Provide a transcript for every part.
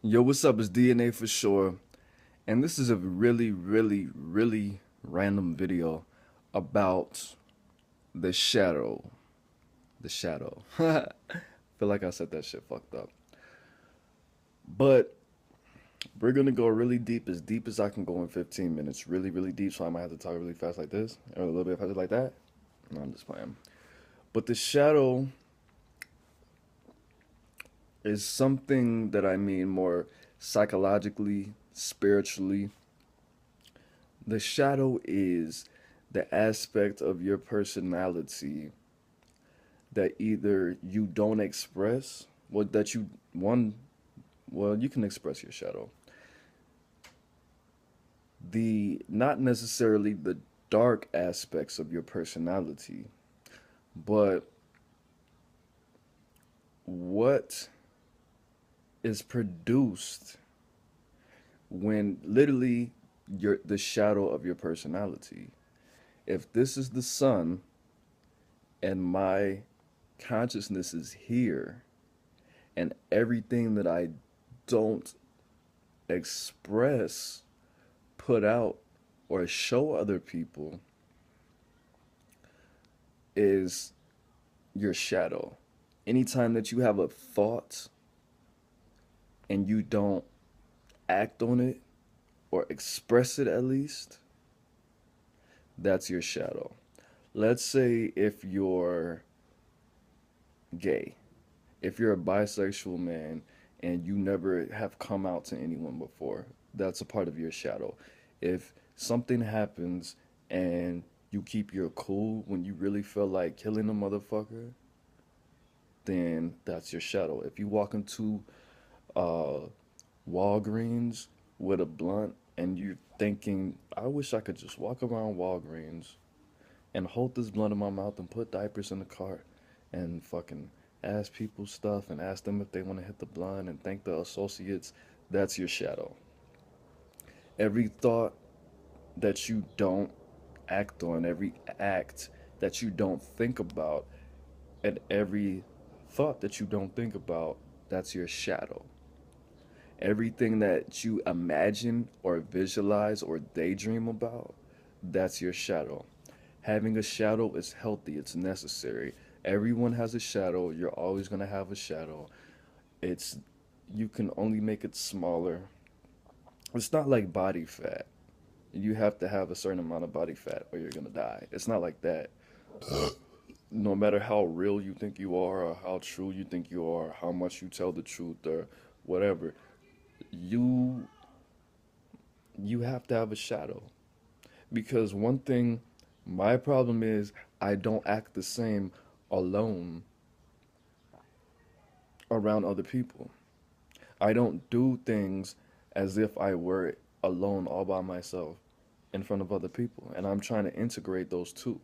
Yo, what's up? It's DNA for sure. And this is a really random video about the shadow. The shadow. Feel like I said that shit fucked up. But we're gonna go really deep as I can go in 15 minutes. Really deep, so I might have to talk really fast like this, or a little bit faster like that. No, I'm just playing. But the shadow is something that I mean more psychologically, spiritually. The shadow is the aspect of your personality that either you don't express, well, that you, one, well, you can express your shadow. Not necessarily the dark aspects of your personality, but what is produced when literally the shadow of your personality. If this is the sun and my consciousness is here, and everything that I don't express, put out, or show other people is your shadow. Anytime that you have a thought and you don't act on it or express it at least, that's your shadow. Let's say if you're gay, if you're a bisexual man and you never have come out to anyone before, that's a part of your shadow. If something happens and you keep your cool when you really feel like killing a motherfucker, then that's your shadow. If you walk into uh, Walgreens with a blunt and you're thinking, I wish I could just walk around Walgreens and hold this blunt in my mouth and put diapers in the cart and fucking ask people stuff and ask them if they want to hit the blunt and thank the associates, that's your shadow. Every thought that you don't act on, every act that you don't think about, and every thought that you don't think about, that's your shadow. Everything that you imagine or visualize or daydream about, that's your shadow. Having a shadow is healthy, it's necessary. Everyone has a shadow, you're always going to have a shadow. It's you can only make it smaller. It's not like body fat. You have to have a certain amount of body fat or you're going to die. It's not like that. No matter how real you think you are or how true you think you are, how much you tell the truth or whatever, you you have to have a shadow. Because one thing, my problem is I don't act the same alone around other people. I don't do things as if I were alone all by myself in front of other people. And I'm trying to integrate those two.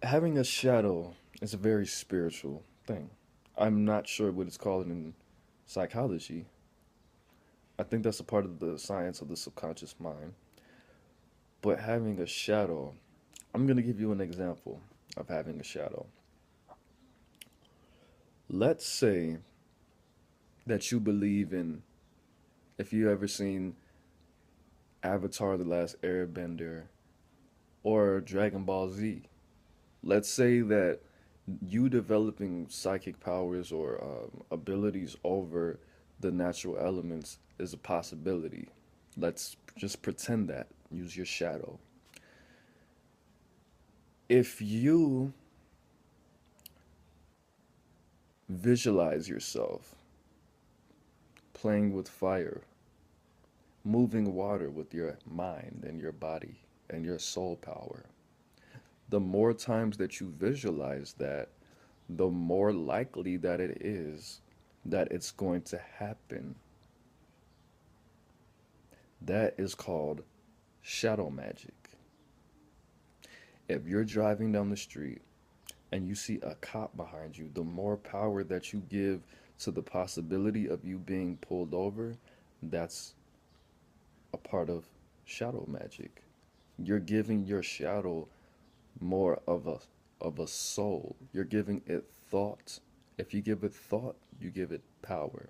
Having a shadow is a very spiritual thing. I'm not sure what it's called in psychology. I think that's a part of the science of the subconscious mind. But having a shadow, I'm going to give you an example of having a shadow. Let's say that you believe in, if you ever seen Avatar The Last Airbender or Dragon Ball Z, let's say that you developing psychic powers or abilities over the natural elements is a possibility. Let's just pretend that. Use your shadow. If you visualize yourself playing with fire, moving water with your mind and your body and your soul power, the more times that you visualize that, the more likely that it is that it's going to happen. That is called shadow magic. If you're driving down the street and you see a cop behind you, the more power that you give to the possibility of you being pulled over, that's a part of shadow magic. You're giving your shadow more of a soul. You're giving it thought, If you give it thought, you give it power.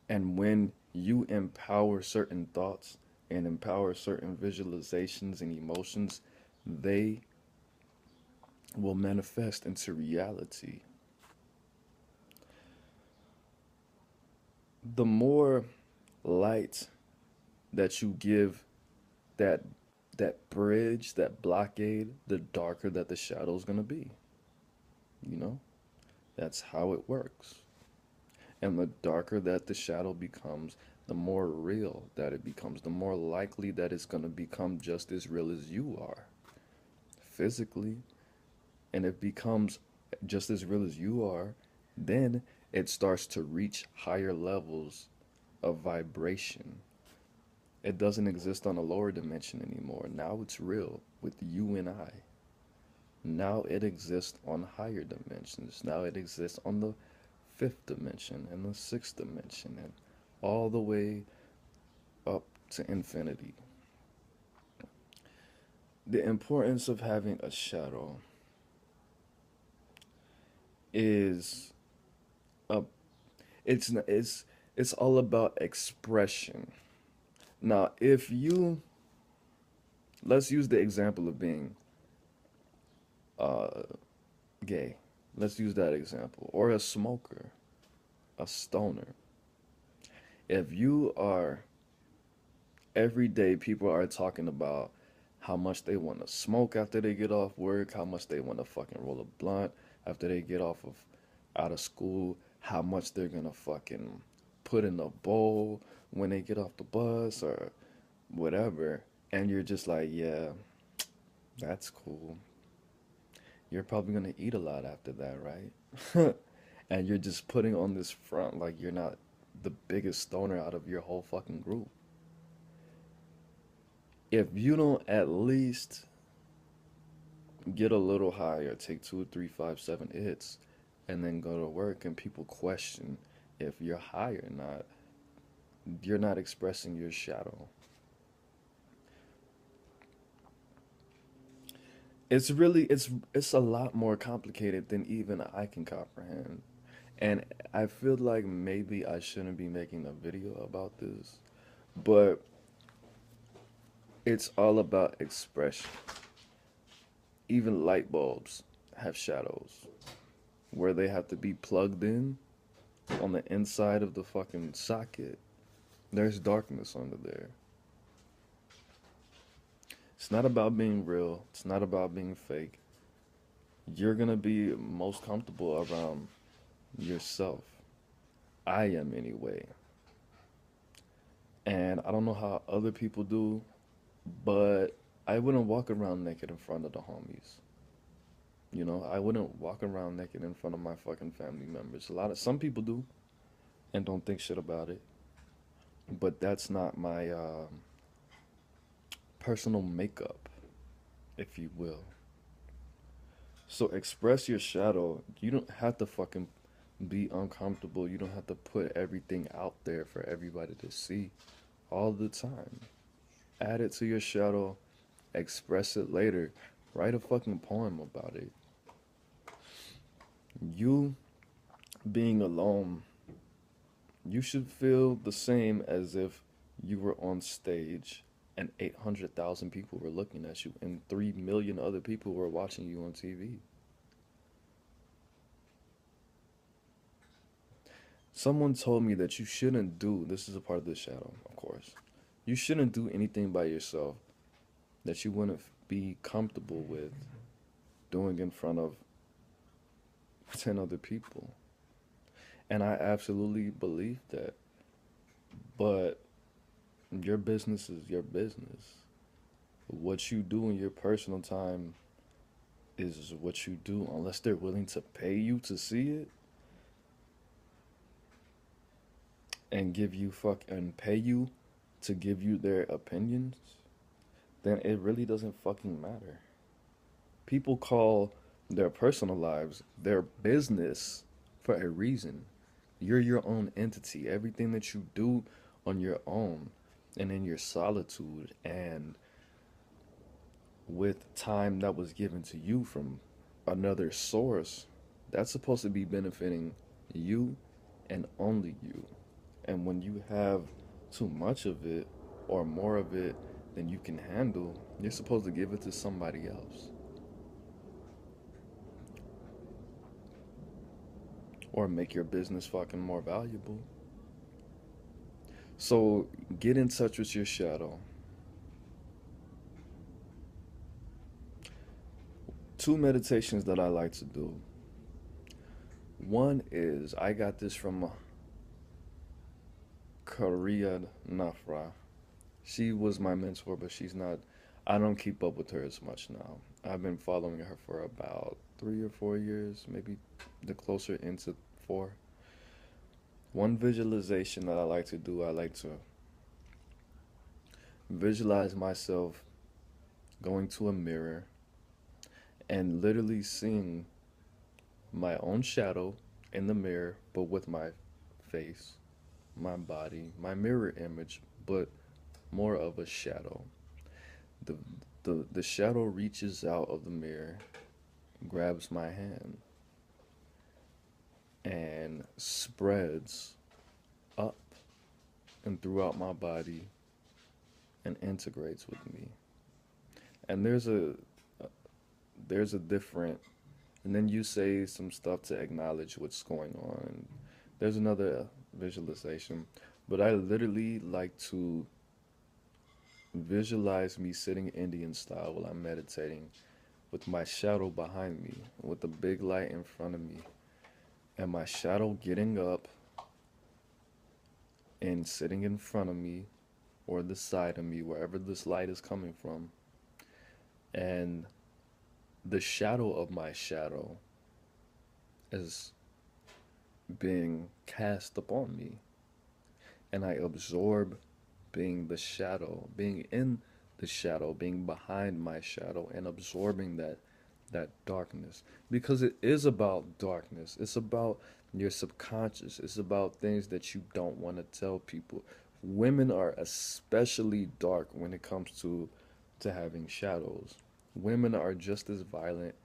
And when you empower certain thoughts and empower certain visualizations and emotions, they will manifest into reality. The more light that you give that that bridge, that blockade, the darker that the shadow's gonna be. You know? That's how it works. And the darker that the shadow becomes, the more real that it becomes, the more likely that it's gonna become just as real as you are physically. And it becomes just as real as you are, then it starts to reach higher levels of vibration. It doesn't exist on a lower dimension anymore. Now it's real with you and I. Now it exists on higher dimensions. Now it exists on the fifth dimension and the sixth dimension and all the way up to infinity. The importance of having a shadow is a it's all about expression. Now, if you let's use the example of being uh gay. Let's use that example. Or a smoker, a stoner. If you are every day people are talking about how much they want to smoke after they get off work, how much they want to fucking roll a blunt after they get off of out of school, how much they're gonna fucking put in a bowl when they get off the bus or whatever, and you're just like, yeah, that's cool. You're probably gonna eat a lot after that, right? And you're just putting on this front like you're not the biggest stoner out of your whole fucking group. If you don't at least get a little higher, take 2, 3, 5, 7 hits, and then go to work, and people question if you're high or not, you're not expressing your shadow. It's a lot more complicated than even I can comprehend. And I feel like maybe I shouldn't be making a video about this, but it's all about expression. Even light bulbs have shadows where they have to be plugged in on the inside of the fucking socket. There's darkness under there. It's not about being real. It's not about being fake. You're gonna be most comfortable around yourself. I am anyway. And I don't know how other people do, but I wouldn't walk around naked in front of the homies. You know, I wouldn't walk around naked in front of my fucking family members. Some people do and don't think shit about it, but that's not my personal makeup, if you will. So express your shadow. You don't have to fucking be uncomfortable. You don't have to put everything out there for everybody to see all the time. Add it to your shadow, express it later. Write a fucking poem about it. You being alone, you should feel the same as if you were on stage and 800,000 people were looking at you and 3 million other people were watching you on TV. Someone told me that you shouldn't do, this is a part of the shadow, of course. You shouldn't do anything by yourself that you wouldn't be comfortable with doing in front of 10 other people. And I absolutely believe that. But your business is your business. What you do in your personal time is what you do, unless they're willing to pay you to see it and pay you to give you their opinions, then it really doesn't fucking matter. People call their personal lives their business for a reason. You're your own entity. Everything that you do on your own and in your solitude and with time that was given to you from another source, That's supposed to be benefiting you and only you. And when you have too much of it or more of it than you can handle, you're supposed to give it to somebody else or make your business fucking more valuable. So get in touch with your shadow. Two meditations that I like to do. One is, I got this from Korea Nafra. She was my mentor, but she's not. I don't keep up with her as much now. I've been following her for about 3 or 4 years, maybe the closer into 4. One visualization that I like to do, I like to visualize myself going to a mirror and literally seeing my own shadow in the mirror, but with my face, my body, my mirror image, but more of a shadow. The the shadow reaches out of the mirror, grabs my hand, and spreads up and throughout my body and integrates with me. And there's a different, and then you say some stuff to acknowledge what's going on. There's another visualization, but I literally like to visualize me sitting Indian style while I'm meditating with my shadow behind me, with the big light in front of me, and my shadow getting up and sitting in front of me or the side of me, wherever this light is coming from, and the shadow of my shadow is being cast upon me, and I absorb being the shadow, being in the shadow, being behind my shadow, and absorbing that darkness, because it is about darkness. It's about your subconscious. It's about things that you don't want to tell people. Women are especially dark when it comes to having shadows. Women are just as violent,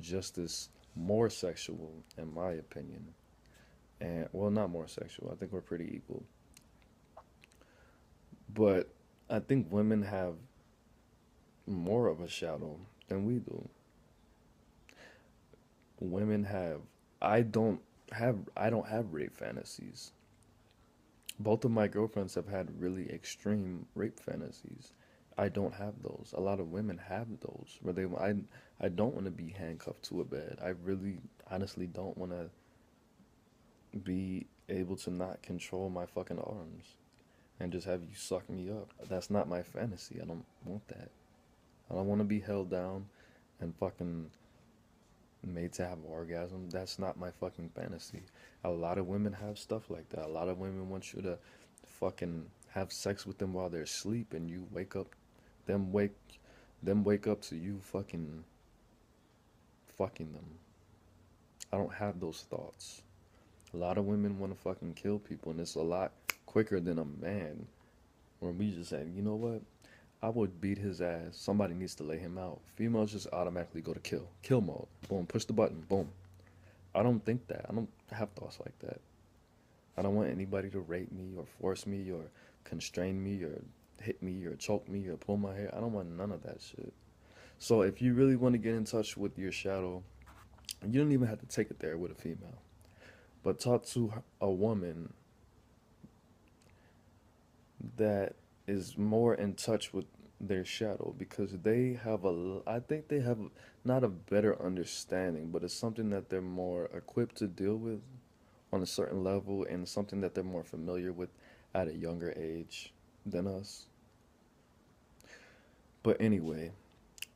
just as more sexual, in my opinion. And well, not more sexual. I think we're pretty equal. But I think women have more of a shadow than we do. Women have I don't have rape fantasies. Both of my girlfriends have had really extreme rape fantasies. I don't have those. A lot of women have those where I don't want to be handcuffed to a bed. I really honestly don't want to be able to not control my fucking arms and just have you suck me up. That's not my fantasy. I don't want that. I don't want to be held down and fucking made to have orgasm. That's not my fucking fantasy. A lot of women have stuff like that. A lot of women want you to fucking have sex with them while they're asleep, and you wake up, them wake them wake up to you fucking them. I don't have those thoughts. A lot of women want to fucking kill people, and it's a lot quicker than a man. Where we just say, you know what? I would beat his ass. Somebody needs to lay him out. Females just automatically go to kill. Kill mode. Boom. Push the button. Boom. I don't think that. I don't have thoughts like that. I don't want anybody to rape me or force me or constrain me or hit me or choke me or pull my hair. I don't want none of that shit. So if you really want to get in touch with your shadow, you don't even have to take it there with a female. But talk to a woman that is more in touch with their shadow, because I think they have not a better understanding, but it's something that they're more equipped to deal with on a certain level, and something that they're more familiar with at a younger age than us. But anyway,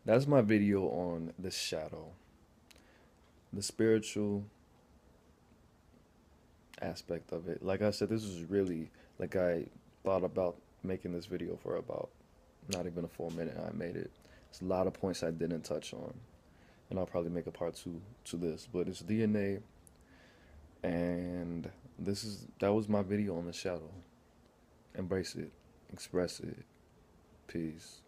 that's my video on the shadow, the spiritual aspect of it. Like I said, this was really, like, I thought about making this video for about not even a full minute. I made it. It's a lot of points I didn't touch on, and I'll probably make a part 2 to this. But it's DNA, and that was my video on the shadow. Embrace it, express it. Peace.